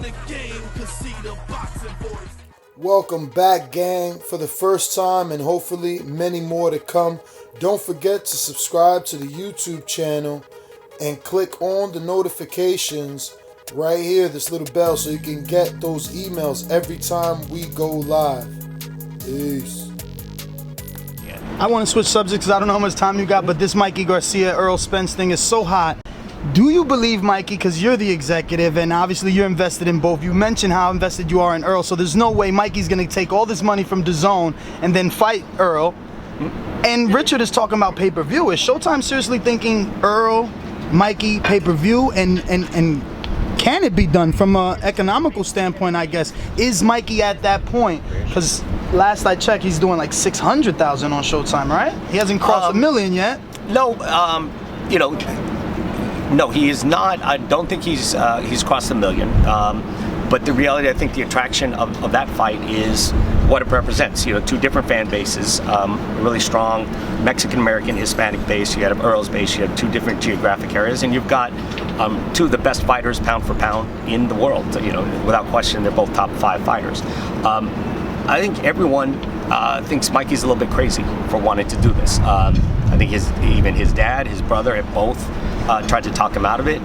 the game can see the boxing voice. Welcome back, gang, for the first time and hopefully many more to come. Don't forget to subscribe to the YouTube channel and click on the notifications right here, this little bell, so you can get those emails every time we go live. Peace. I want to switch subjects because I don't know how much time you got, but this Mikey Garcia, Errol Spence thing is so hot. Do you believe, Mikey, because you're the executive and obviously you're invested in both, you mentioned how invested you are in Errol, so there's no way Mikey's going to take all this money from DAZN and then fight Errol. And Richard is talking about pay-per-view. Is Showtime seriously thinking Errol, Mikey, pay-per-view, and can it be done from an economical standpoint, I guess? Is Mikey at that point? Because last I checked, he's doing like 600,000 on Showtime, right? He hasn't crossed a million yet. No, no, he is not. I don't think he's crossed a million. But the reality, I think the attraction of that fight is what it represents. You know, two different fan bases, a really strong Mexican-American, Hispanic base. You have Earl's base. You have two different geographic areas, and you've got two of the best fighters pound for pound in the world. You know, without question, they're both top 5 fighters. I think everyone thinks Mikey's a little bit crazy for wanting to do this. I think even his dad, his brother have both tried to talk him out of it.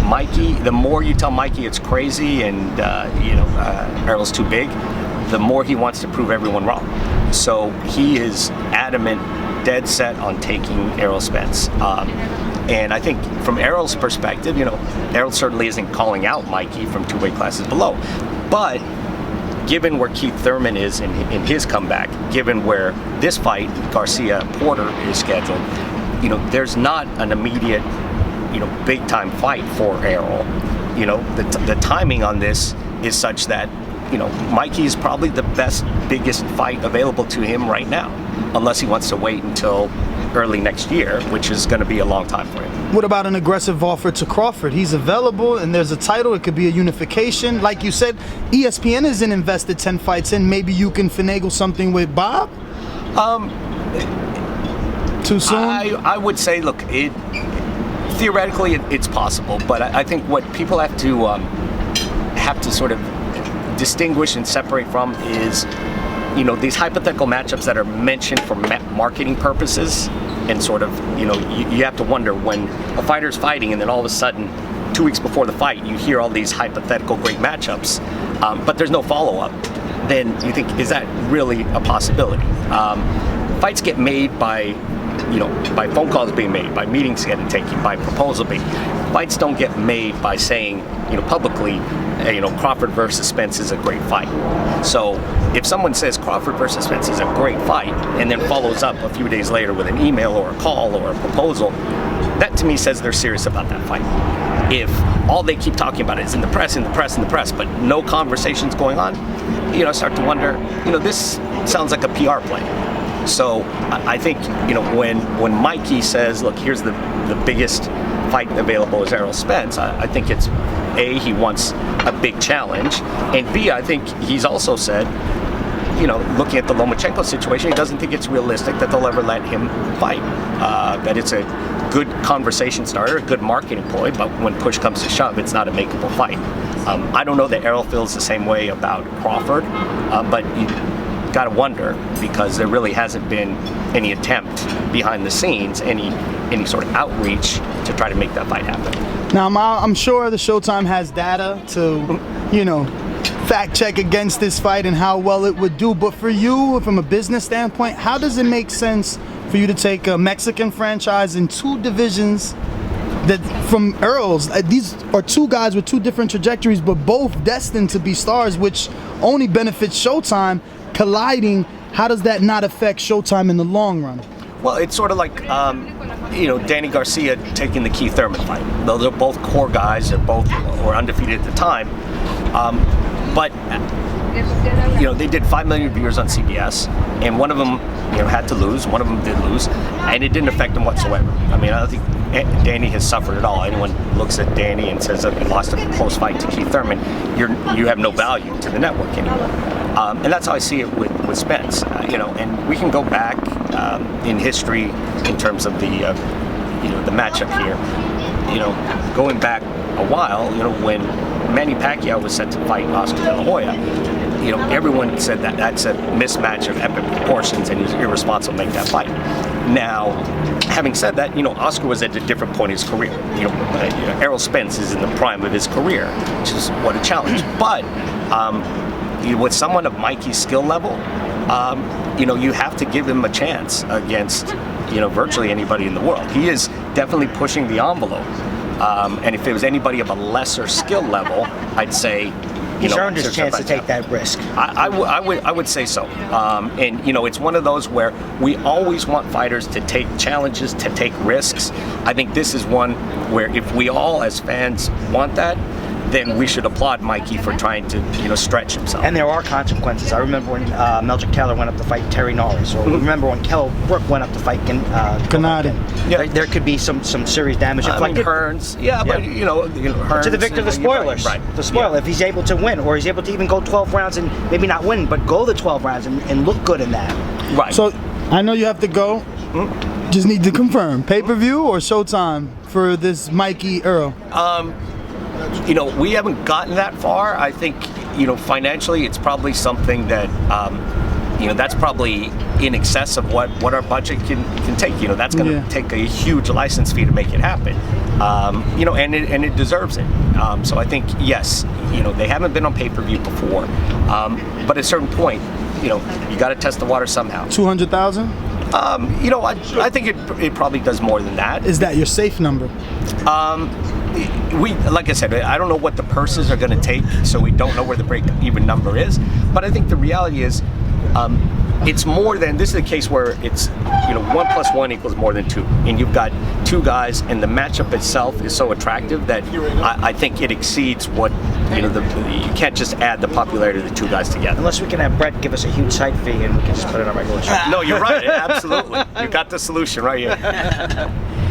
Mikey, the more you tell Mikey it's crazy and Errol's too big, the more he wants to prove everyone wrong. So he is adamant, dead set on taking Errol Spence. And I think from Errol's perspective, Errol certainly isn't calling out Mikey from 2 weight classes below. But given where Keith Thurman is in his comeback, given where this fight, Garcia-Porter, is scheduled, there's not an immediate, big time fight for Errol. The timing on this is such that, Mikey is probably the best, biggest fight available to him right now, unless he wants to wait until early next year, which is going to be a long time for him. What about an aggressive offer to Crawford? He's available and there's a title. It could be a unification. Like you said, ESPN isn't invested 10 fights in. Maybe you can finagle something with Bob? Too soon? I would say, look, theoretically it's possible, but I think what people have to sort of distinguish and separate from is these hypothetical matchups that are mentioned for marketing purposes, and sort of you have to wonder when a fighter's fighting and then all of a sudden 2 weeks before the fight you hear all these hypothetical great matchups, but there's no follow-up. Then you think, is that really a possibility? Fights get made by by phone calls being made, by meetings getting taken, by proposal being. Fights don't get made by saying, publicly, Crawford versus Spence is a great fight. So if someone says Crawford versus Spence is a great fight and then follows up a few days later with an email or a call or a proposal, that to me says they're serious about that fight. If all they keep talking about is in the press, but no conversation's going on, I start to wonder, this sounds like a PR play. So I think, when Mikey says, look, here's the biggest fight available is Errol Spence, I think it's, A, he wants a big challenge, and B, I think he's also said, looking at the Lomachenko situation, he doesn't think it's realistic that they'll ever let him fight. That it's a good conversation starter, a good marketing ploy, but when push comes to shove, it's not a makeable fight. I don't know that Errol feels the same way about Crawford, but you got to wonder, because there really hasn't been any attempt behind the scenes, any sort of outreach to try to make that fight happen. Now, I'm sure the Showtime has data to, fact check against this fight and how well it would do. But for you, from a business standpoint, how does it make sense for you to take a Mexican franchise in 2 divisions that from Earl's? These are 2 guys with 2 different trajectories, but both destined to be stars, which only benefits Showtime. Colliding, how does that not affect Showtime in the long run? Well, it's sort of like, Danny Garcia taking the Keith Thurman fight. Those are both core guys. They both were undefeated at the time. But they did 5 million viewers on CBS, and one of them, had to lose. One of them did lose, and it didn't affect them whatsoever. I mean, I don't think Danny has suffered at all. Anyone looks at Danny and says that he lost a close fight to Keith Thurman, you have no value to the network anymore. And that's how I see it with Spence. And we can go back in history in terms of the matchup here. Going back a a while, when Manny Pacquiao was set to fight Oscar De La Hoya, everyone said that that's a mismatch of epic proportions and he's irresponsible to make that fight. Now, having said that, Oscar was at a different point in his career. Errol Spence is in the prime of his career, which is what a challenge. But with someone of Mikey's skill level, you have to give him a chance against, virtually anybody in the world. He is definitely pushing the envelope. And if it was anybody of a lesser skill level, I'd say, he's earned his chance to take that risk. I would say so. And it's one of those where we always want fighters to take challenges, to take risks. I think this is one where if we all as fans want that, then we should applaud Mikey for trying to, stretch himself. And there are consequences. I remember when Meldrick Taylor went up to fight Terry Norris, or remember when Kell Brook went up to fight Gennady. Yeah. There could be some serious damage. Hearns, but Hearns, to the victor, the spoilers. Right. The spoiler, if he's able to win, or he's able to even go 12 rounds and maybe not win, but go the 12 rounds and look good in that. Right. So, I know you have to go. Just need to confirm, pay-per-view or Showtime for this Mikey Earl? We haven't gotten that far. I think, financially, it's probably something that, that's probably in excess of what our budget can take. That's going to take a huge license fee to make it happen. And it deserves it. So I think, yes, they haven't been on pay-per-view before. But at a certain point, you got to test the water somehow. 200,000? I think it probably does more than that. Is that your safe number? Like I said, I don't know what the purses are going to take, so we don't know where the break-even number is. But I think the reality is, it's more than, this is a case where it's, 1 + 1 = more than 2. And you've got two guys, and the matchup itself is so attractive that I think it exceeds what, you can't just add the popularity of the two guys together. Unless we can have Brett give us a huge site fee and we can just put it on regular show. No, you're right, absolutely. You got the solution right here.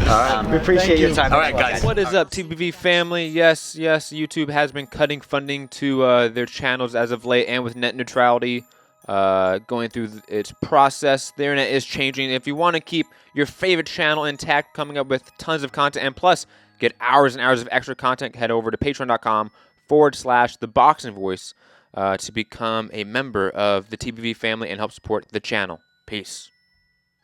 All right. We appreciate your time. All right, guys. What is up, TBV family? Yes, YouTube has been cutting funding to their channels as of late, and with net neutrality going through its process, the internet is changing. If you want to keep your favorite channel intact, coming up with tons of content, and plus get hours and hours of extra content, head over to patreon.com/ThaBoxingVoice to become a member of the TBV family and help support the channel. Peace.